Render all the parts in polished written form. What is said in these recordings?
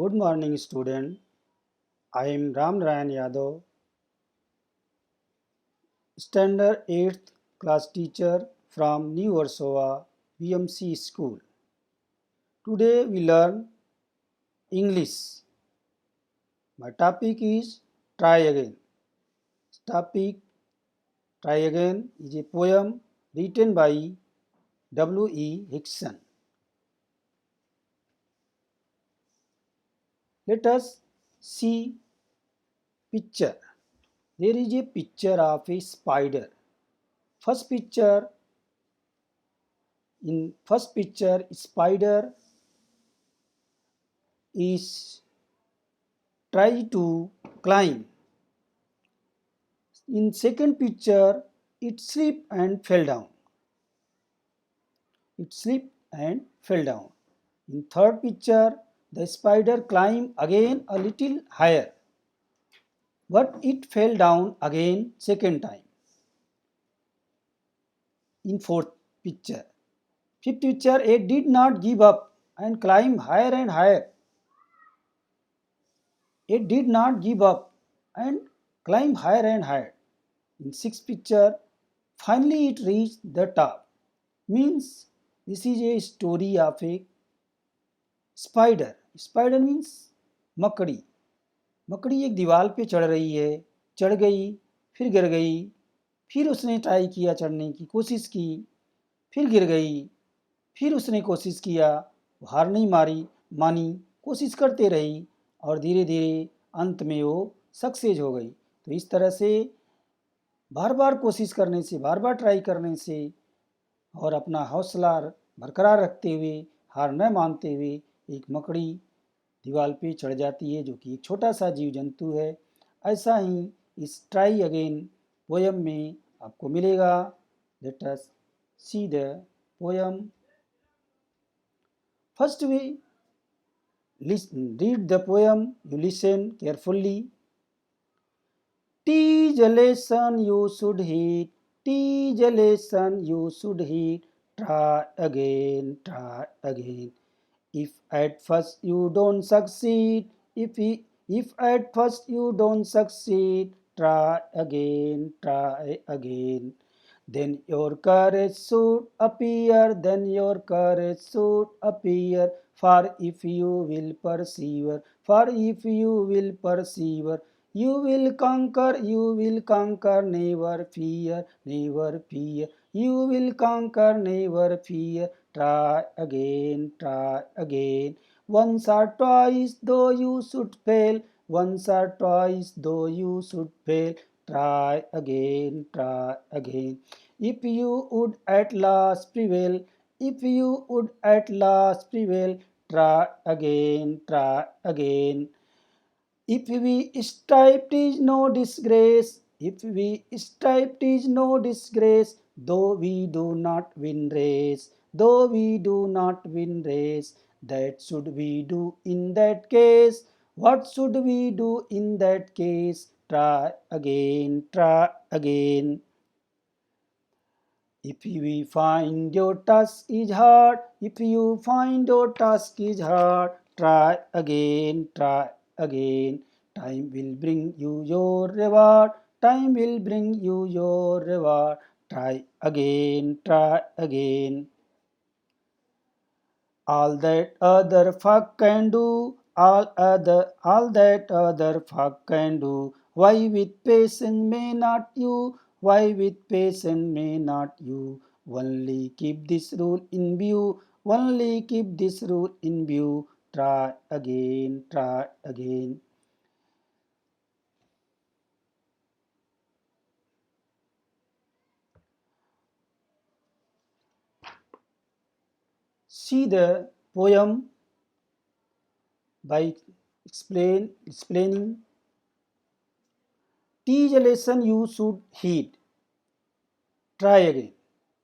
Good morning, student. I am Ram Narayan Yadav, Standard 8th class teacher from New Warsaw BMC School. Today we learn English. My topic is Try Again. Topic Try Again is a poem written by W.E. Hickson. Let us see picture. There is a picture of a spider. First picture In first picture, spider is try to climb. In second picture, it slipped and fell down. It slipped and fell down. In third picture, the spider climbed again a little higher, but it fell down again second time. In fourth picture, fifth picture, it did not give up and climb higher and higher. It did not give up and climb higher and higher. In sixth picture, finally it reached the top. Means this is a story of a spider. Spider means मकड़ी. मकड़ी एक दीवार पे चढ़ रही है, चढ़ गई, फिर गिर गई, फिर उसने ट्राई किया चढ़ने की कोशिश की, फिर गिर गई, फिर उसने कोशिश किया, हार नहीं मानी, कोशिश करते रही और धीरे धीरे अंत में वो सक्सेस हो गई. तो इस तरह से बार बार कोशिश करने से, बार बार ट्राई करने से और अपना हौसला बरकरार रखते हुए, हार न मानते हुए एक मकड़ी दीवार पे चढ़ जाती है, जो कि एक छोटा सा जीव जंतु है. ऐसा ही इस ट्राई अगेन पोयम में आपको मिलेगा. Let us see the poem. First we read the poem, you listen carefully. Teach a lesson you should heed, teach a lesson you should heed. Try again, try again. If at first you don't succeed, if at first you don't succeed, try again, try again. Then your courage should appear, then your courage should appear. For if you will persevere, for if you will persevere, you will conquer, never fear, never fear. You will conquer, never fear. Try again, try again. Once or twice, though you should fail, once or twice, though you should fail. Try again, try again. If you would at last prevail, if you would at last prevail, try again, try again. If we strive, 'tis no disgrace. If we strive, 'tis no disgrace. Though we do not win race, though we do not win race. That should we do in that case? What should we do in that case? Try again, try again. If we find your task is hard, if you find your task is hard, try again, try again. Time will bring you your reward, time will bring you your reward. Try again, try again. All that other fuck can do, all that other fuck can do. Why with patience may not you? Why with patience may not you? Only keep this rule in view, only keep this rule in view. Try again, try again. See the poem by explaining. Teach a lesson you should heed. Try again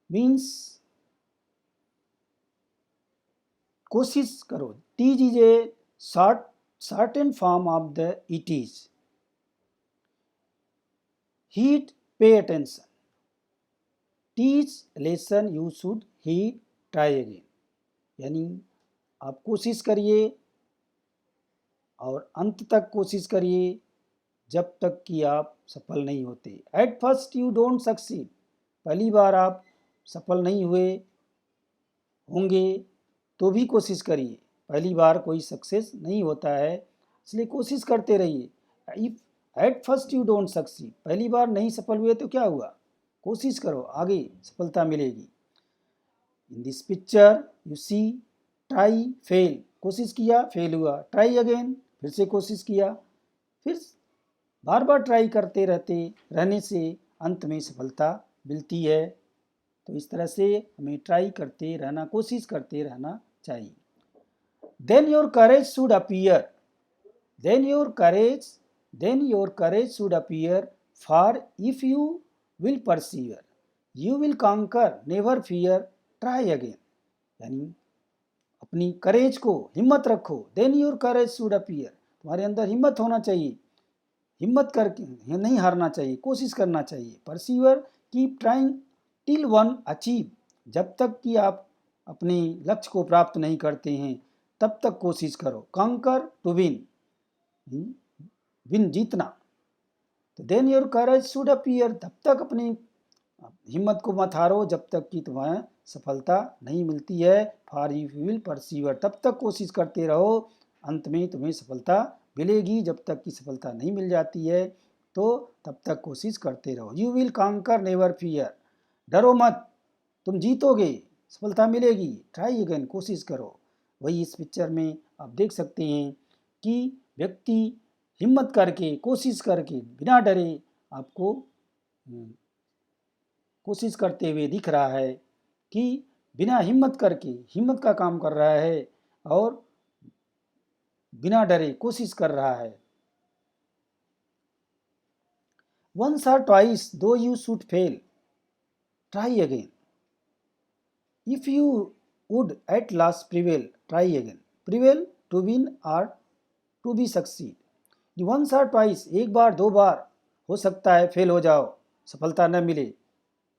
means कोशिश करो. Teach is a certain form of the it is. Heed, pay attention. Teach lesson you should heed, try again. यानी आप कोशिश करिए, और अंत तक कोशिश करिए जब तक कि आप सफल नहीं होते। At first you don't succeed, पहली बार आप सफल नहीं हुए होंगे तो भी कोशिश करिए, पहली बार कोई सक्सेस नहीं होता है, इसलिए कोशिश करते रहिए। If at first you don't succeed, पहली बार नहीं सफल हुए तो क्या हुआ, कोशिश करो, आगे सफलता मिलेगी। In this picture you see try fail, कोशिश किया फेल हुआ, ट्राई अगेन, फिर से कोशिश किया, फिर बार बार ट्राई करते रहने से अंत में सफलता मिलती है। तो इस तरह से हमें ट्राई करते रहना, कोशिश करते रहना चाहिए। Then your courage should appear, then your courage should appear, for if you will persevere you will conquer, never fear, try again। यानी अपनी करेज को, हिम्मत रखो, then your courage should appear, तुम्हारे अंदर हिम्मत होना चाहिए, हिम्मत करके नहीं हारना चाहिए, कोशिश करना चाहिए। persevere, keep trying till one achieve, जब तक कि आप अपने लक्ष्य को प्राप्त नहीं करते हैं तब तक कोशिश करो। conquer to win, विन जीतना। तो then your courage should appear, तब तक अपनी हिम्मत को मत हारो जब तक कि तुम्हें सफलता नहीं मिलती है। फॉर यू विल परसीवर, तब तक कोशिश करते रहो, अंत में तुम्हें सफलता मिलेगी। जब तक कि सफलता नहीं मिल जाती है तो तब तक कोशिश करते रहो। You will conquer, never fear, डरो मत, तुम जीतोगे, सफलता मिलेगी। ट्राई अगेन, कोशिश करो। वही इस पिक्चर में आप देख सकते हैं कि व्यक्ति हिम्मत करके, कोशिश करके, बिना डरे आपको कोशिश करते हुए दिख रहा है कि बिना हिम्मत करके, हिम्मत का काम कर रहा है और बिना डरे कोशिश कर रहा है। Once or twice though you should fail, try again. If you would at last prevail, try again. Prevail, to win or to be succeed. Once or twice, एक बार दो बार हो सकता है फेल हो जाओ, सफलता न मिले,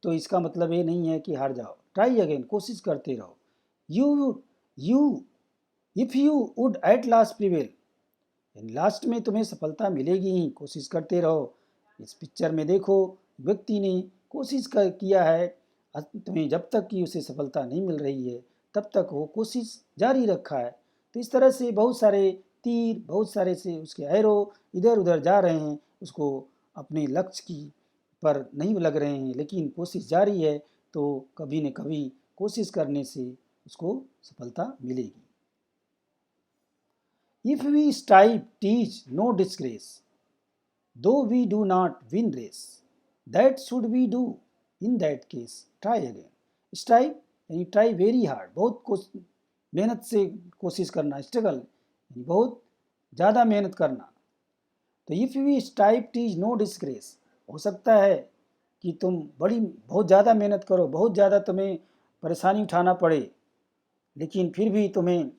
तो इसका मतलब ये नहीं है कि हार जाओ। ट्राई अगेन, कोशिश करते रहो। If you would at last prevail, last में तुम्हें सफलता मिलेगी ही, कोशिश करते रहो। इस पिक्चर में देखो, व्यक्ति ने कोशिश किया है, अंत में जब तक कि उसे सफलता नहीं मिल रही है तब तक वो कोशिश जारी रखा है। तो इस तरह से बहुत सारे तीर, बहुत सारे से उसके एरो इधर उधर जा रहे हैं, उसको अपने लक्ष्य की पर नहीं लग रहे हैं, लेकिन कोशिश जारी है तो कभी न कभी कोशिश करने से उसको सफलता मिलेगी। If we strive, teach, no disgrace, though we do not win race, that should we do, in that case try again। strive यानी ट्राई वेरी हार्ड, बहुत मेहनत से कोशिश करना, स्ट्रगल यानी बहुत ज़्यादा मेहनत करना। तो if we strive, teach, no disgrace, हो सकता है कि तुम बहुत ज़्यादा मेहनत करो, बहुत ज़्यादा तुम्हें परेशानी उठाना पड़े, लेकिन फिर भी तुम्हें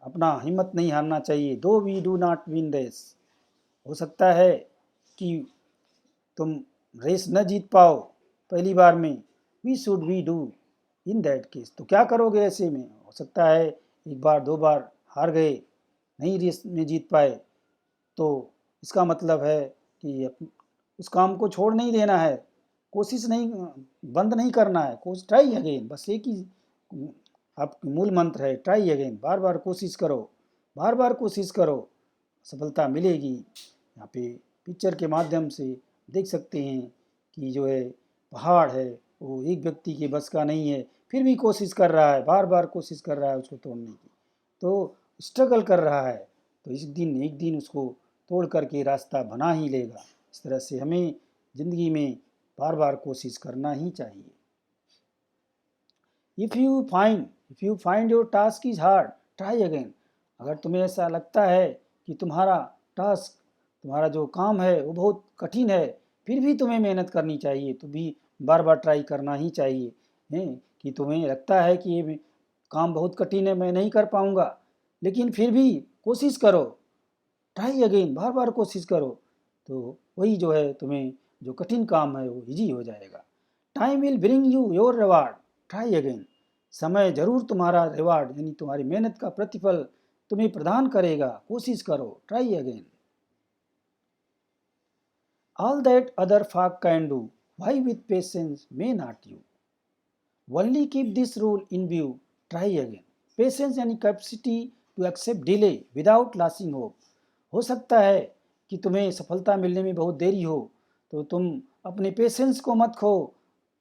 अपना हिम्मत नहीं हारना चाहिए। Though we do not win race, हो सकता है कि तुम रेस न जीत पाओ पहली बार में, we should we do in that case, तो क्या करोगे ऐसे में। हो सकता है एक बार दो बार हार गए, नहीं रेस में जीत पाए, तो इसका मतलब है कि उस काम को छोड़ नहीं देना है, कोशिश नहीं बंद नहीं करना है, ट्राई अगेन, बस एक ही आपकी मूल मंत्र है, ट्राई अगेन, बार बार कोशिश करो, बार बार कोशिश करो, सफलता मिलेगी। यहाँ पे पिक्चर के माध्यम से देख सकते हैं कि जो है पहाड़ है वो एक व्यक्ति के बस का नहीं है, फिर भी कोशिश कर रहा है, बार बार कोशिश कर रहा है उसको तोड़ने की, तो स्ट्रगल कर रहा है, तो एक दिन उसको तोड़ करके रास्ता बना ही लेगा। इस तरह से हमें ज़िंदगी में बार बार कोशिश करना ही चाहिए। If you find your task is hard, try again, अगर तुम्हें ऐसा लगता है कि तुम्हारा टास्क, तुम्हारा जो काम है वो बहुत कठिन है, फिर भी तुम्हें मेहनत करनी चाहिए, तो भी बार बार ट्राई करना ही चाहिए। हैं कि तुम्हें लगता है कि ये काम बहुत कठिन है, मैं नहीं कर पाऊँगा, लेकिन फिर भी कोशिश करो, ट्राई अगेन, बार बार कोशिश करो, तो वही जो है तुम्हें जो कठिन काम है वो इजी हो जाएगा। Time will bring you your reward, try again, समय जरूर तुम्हारा रिवार्ड यानी तुम्हारी मेहनत का प्रतिफल तुम्हें प्रदान करेगा, कोशिश करो, try again. All that other folk can do, why with patience may not you? Only keep this rule in view, try again. Patience यानी capacity to accept delay without losing hope. हो सकता है कि तुम्हें सफलता मिलने में बहुत देरी हो, तो तुम अपने पेशेंस को मत खो।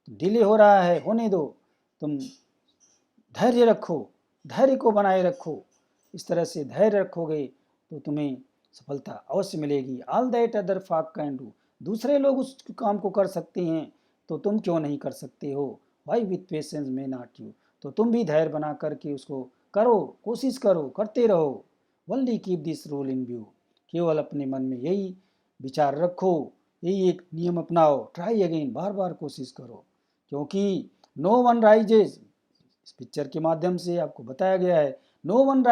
डिले हो रहा है, होने दो, तुम धैर्य रखो, धैर्य को बनाए रखो। इस तरह से धैर्य रखोगे तो तुम्हें सफलता अवश्य मिलेगी। All that other folk can do, दूसरे लोग उस काम को कर सकते हैं तो तुम क्यों नहीं कर सकते हो। Why with patience may not you, तो तुम भी धैर्य बना करके उसको करो, कोशिश करो, करते रहो। Only keep this rule in view, केवल अपने मन में यही विचार रखो, यही एक नियम अपनाओ, ट्राई अगेन, बार बार कोशिश करो। क्योंकि नो वन राइजेज, इस पिक्चर के माध्यम से आपको बताया गया है, no one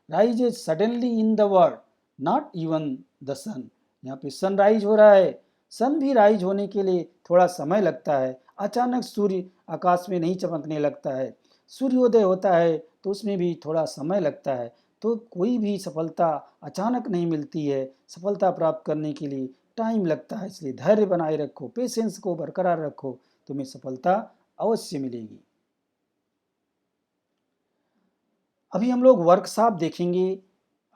rises suddenly in the world, not even the sun. यहाँ पे सनराइज हो रहा है, सन भी राइज होने के लिए थोड़ा समय लगता है। अचानक सूर्य आकाश में नहीं चमकने लगता है, सूर्योदय होता है तो उसमें भी थोड़ा समय लगता है। तो कोई भी सफलता अचानक नहीं मिलती है, सफलता प्राप्त करने के लिए टाइम लगता है। इसलिए धैर्य बनाए रखो, पेशेंस को बरकरार रखो, तुम्हें सफलता अवश्य मिलेगी। अभी हम लोग वर्कशॉप देखेंगे।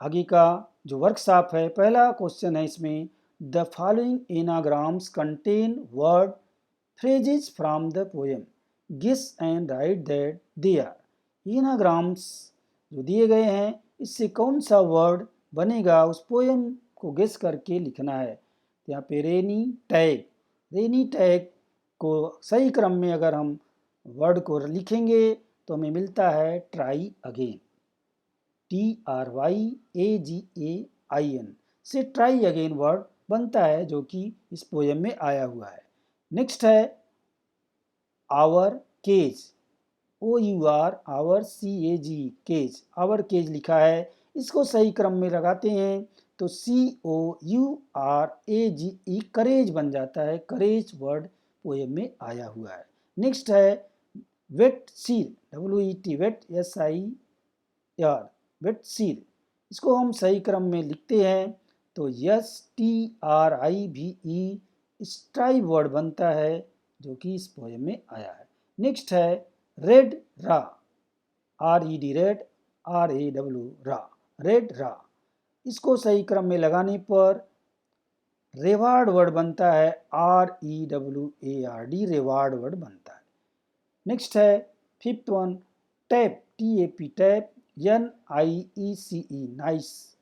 आगे का जो वर्कशॉप है, पहला क्वेश्चन है इसमें, the following anagrams contain word phrases from the poem, guess and write that they are. Anagrams जो दिए गए हैं, इससे कौन सा वर्ड बनेगा उस पोएम को गेस करके लिखना है। तो यहाँ पे रेनी टैग, रेनी टैग को सही क्रम में अगर हम वर्ड को लिखेंगे तो हमें मिलता है ट्राई अगेन, TRYAGAIN से ट्राई अगेन वर्ड बनता है, जो कि इस पोएम में आया हुआ है। नेक्स्ट है our cage, OUR our CAG, cage, our cage लिखा है, इसको सही क्रम में लगाते हैं तो COURAGE करेज बन जाता है, करेज वर्ड पोएम में आया हुआ है। नेक्स्ट है wet seal, WET, wet SIR, wet seal, इसको हम सही क्रम में लिखते हैं तो STRIVE स्ट्राइव वर्ड बनता है, जो कि इस पोएम में आया है। नेक्स्ट है रेड रा, RED रेड, RAW रा, रेड रा, इसको सही क्रम में लगाने पर रेवार्ड वर्ड बनता है, REWARD, रेवार्ड वर्ड बनता है। नेक्स्ट है fifth one tap, TAP tap, NIECE nice,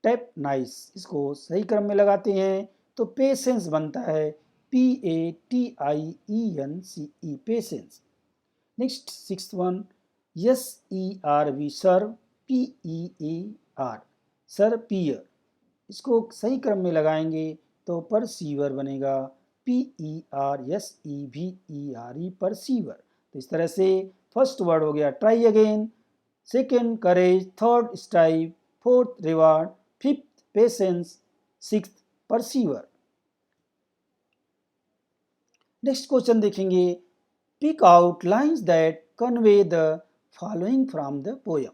tap nice, इसको सही क्रम में लगाते हैं तो पेशेंस बनता है, PATIENCE, patience. Next sixth one SERV, सर्व, PEAR, सर पियर, इसको सही क्रम में लगाएंगे तो परसीवर बनेगा, PERSEVERE, परसीवर। तो इस तरह से फर्स्ट वर्ड हो गया try again, second courage, third strive, fourth reward, fifth patience, sixth persevere. Next question देखेंगे, pick out lines that convey the following from the poem.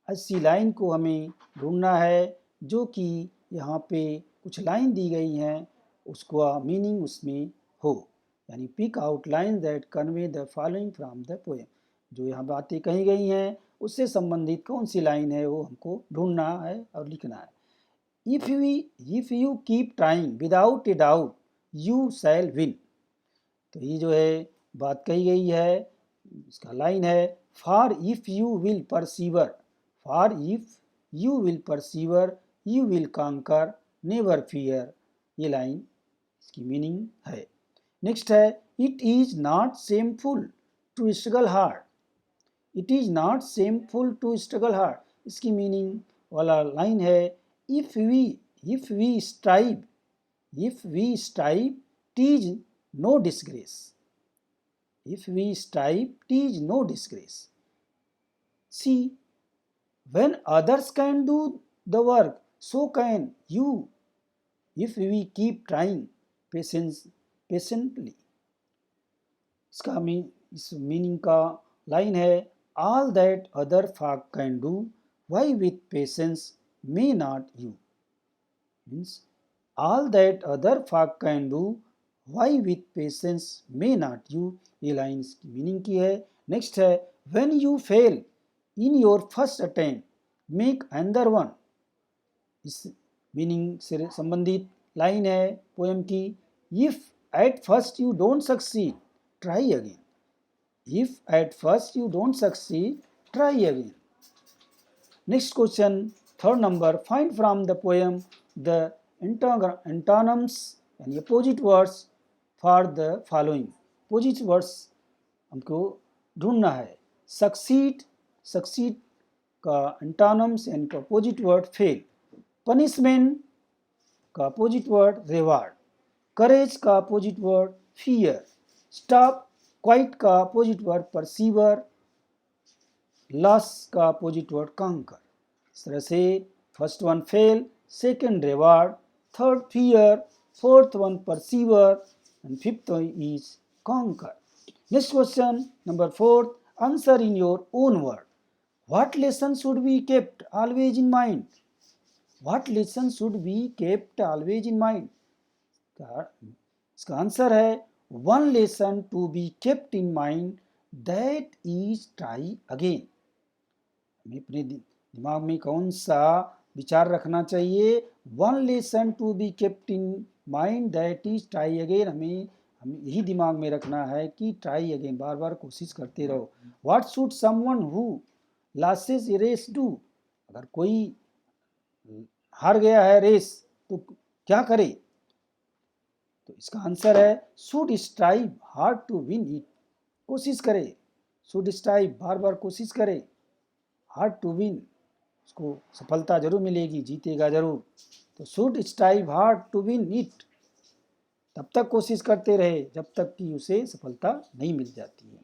ऐसी लाइन को हमें ढूंढना है जो कि यहाँ पे कुछ लाइन दी गई हैं, उसका मीनिंग उसमें हो। यानी pick out line that convey the following from the poem, जो यहाँ बातें कही गई हैं उससे संबंधित कौन सी लाइन है वो हमको ढूंढना है और लिखना है। If you keep trying without a doubt you shall win. तो ये जो है बात कही गई है, इसका लाइन है, for if you will perceiver, for if you will perceiver you will conquer, never fear. ये लाइन इसकी मीनिंग है। नेक्स्ट है it is not shameful to struggle hard, it is not shameful to struggle hard, इसकी meaning वाला line है, if we strive, if we strive tease no disgrace, if we strive tis no disgrace. See, when others can do the work, so can you, if we keep trying patiently. इस meaning का line है, all that other folk can do, why with patience may not you? Means all that other folk can do, why with patience may not you? ये line की meaning की है. Next है when you fail in your first attempt make another one. इस meaning से संबंधित line है poem की. If at first you don't succeed try again. If at first you don't succeed try again. Next question, third number, find from the poem the antonyms and opposite words for the following. Opposite words हमको ढूंढना है. Succeed, succeed का antonyms and का opposite word fail. Punishment का opposite word reward. Courage का opposite word fear. Stop, quiet का opposite word persevere. Loss का opposite word conquer. इस तरह से first one fail, second reward, third fear, fourth one persevere and fifth is conquer. Next question number fourth, answer in your own word. What lesson should be kept always in mind? What lesson should be kept always in mind? इसका answer है one lesson to be kept in mind that is try again. हमें अपने दिमाग में कौन सा विचार रखना चाहिए? One lesson to be kept in mind that is try again. हमें यही दिमाग में रखना है कि ट्राई अगेन, बार बार कोशिश करते रहो. What should someone who loses a race do? अगर कोई हार गया है रेस तो क्या करे? तो इसका आंसर है should strive hard to win it. कोशिश करे. शुड स्ट्राइव, बार बार कोशिश करे. हार्ड टू विन, उसको सफलता जरूर मिलेगी, जीतेगा जरूर. तो should strive hard to win it. तब तक कोशिश करते रहे जब तक कि उसे सफलता नहीं मिल जाती है.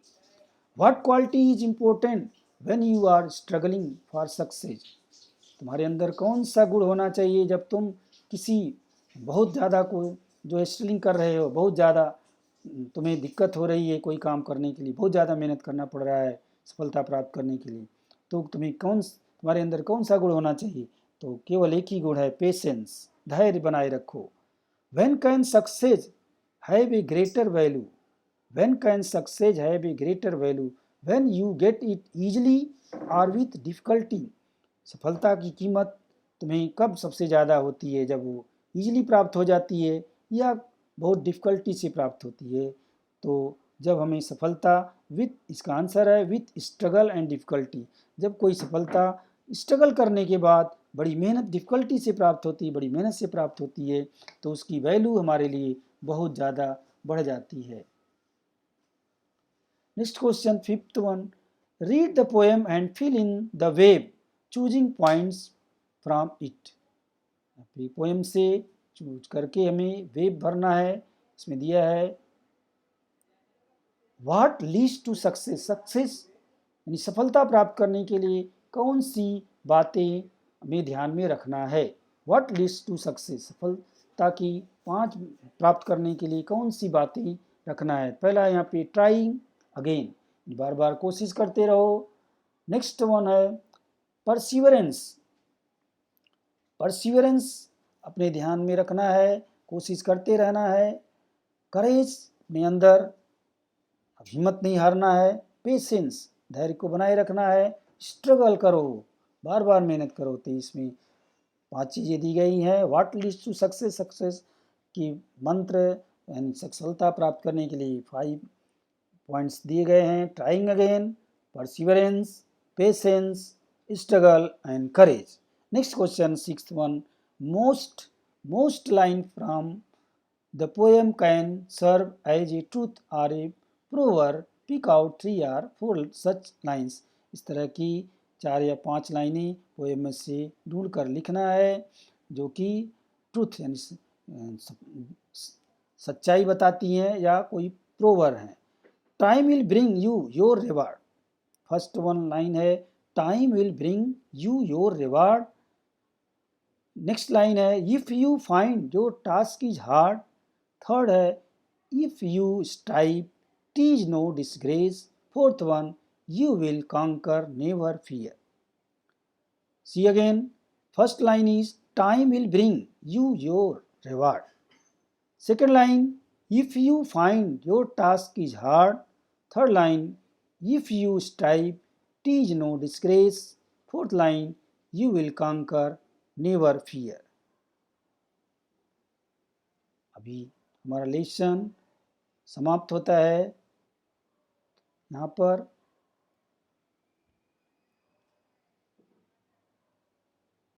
What quality is important when you are struggling for success? तुम्हारे अंदर कौन सा गुण होना चाहिए जब तुम किसी बहुत ज़्यादा को जो स्ट्रगलिंग कर रहे हो, बहुत ज़्यादा तुम्हें दिक्कत हो रही है कोई काम करने के लिए, बहुत ज़्यादा मेहनत करना पड़ रहा है सफलता प्राप्त करने के लिए, तो तुम्हारे अंदर कौन सा गुण होना चाहिए? तो केवल एक ही गुण है, पेशेंस, धैर्य बनाए रखो. When can success have a greater value? When can success have a greater value? When you get it easily और विथ डिफिकल्टी. सफलता की कीमत तुम्हें कब सबसे ज़्यादा होती है? जब वो ईजिली प्राप्त हो जाती है या बहुत डिफ़िकल्टी से प्राप्त होती है. तो जब हमें सफलता विथ, इसका आंसर है विथ स्ट्रगल एंड डिफ़िकल्टी. जब कोई सफलता स्ट्रगल करने के बाद बड़ी मेहनत, डिफ़िकल्टी से प्राप्त होती है, बड़ी मेहनत से प्राप्त होती है, तो उसकी वैल्यू हमारे लिए बहुत ज़्यादा बढ़ जाती है. Next question, fifth one, read the poem and fill in the web choosing points from it. Poem से चूज करके हमें वेब भरना है. इसमें दिया है what leads to success. Success यानी सफलता प्राप्त करने के लिए कौन सी बातें हमें ध्यान में रखना है? व्हाट लीड्स टू सक्सेस, सफलता की 5 प्राप्त करने के लिए कौन सी बातें रखना है? पहला यहाँ पे ट्राइंग अगेन, बार बार कोशिश करते रहो. नेक्स्ट वन है परसिवरेंस. परसिवरेंस अपने ध्यान में रखना है, कोशिश करते रहना है. करेज, अपने अंदर हिम्मत नहीं हारना है. पेशेंस, धैर्य को बनाए रखना है. स्ट्रगल करो, बार बार मेहनत करो. तो इसमें 5 चीज़ें दी गई हैं. What leads to success, success की मंत्र यानी सफलता प्राप्त करने के लिए 5 पॉइंट्स दिए गए हैं. Trying again, perseverance, patience, struggle and courage. Next question, sixth one, most line from the poem can serve as a truth or a proverb. Pick out 3 or 4 such lines. इस तरह की 4 या 5 लाइनें पोएम में से ढूंढ कर लिखना है जो कि ट्रूथ यानी सच्चाई बताती हैं या कोई प्रोवर्ब है. Time will bring you your reward. First one line है time will bring you your reward. Next line है if you find your task is hard. Third है if you strive tease no disgrace. Fourth one you will conquer never fear. See again. First line is time will bring you your reward. Second line, if you find your task is hard. Third line, if you strive, it is no disgrace. Fourth line, you will conquer, never fear. अभी हमारा lesson समाप्त होता है यहाँ पर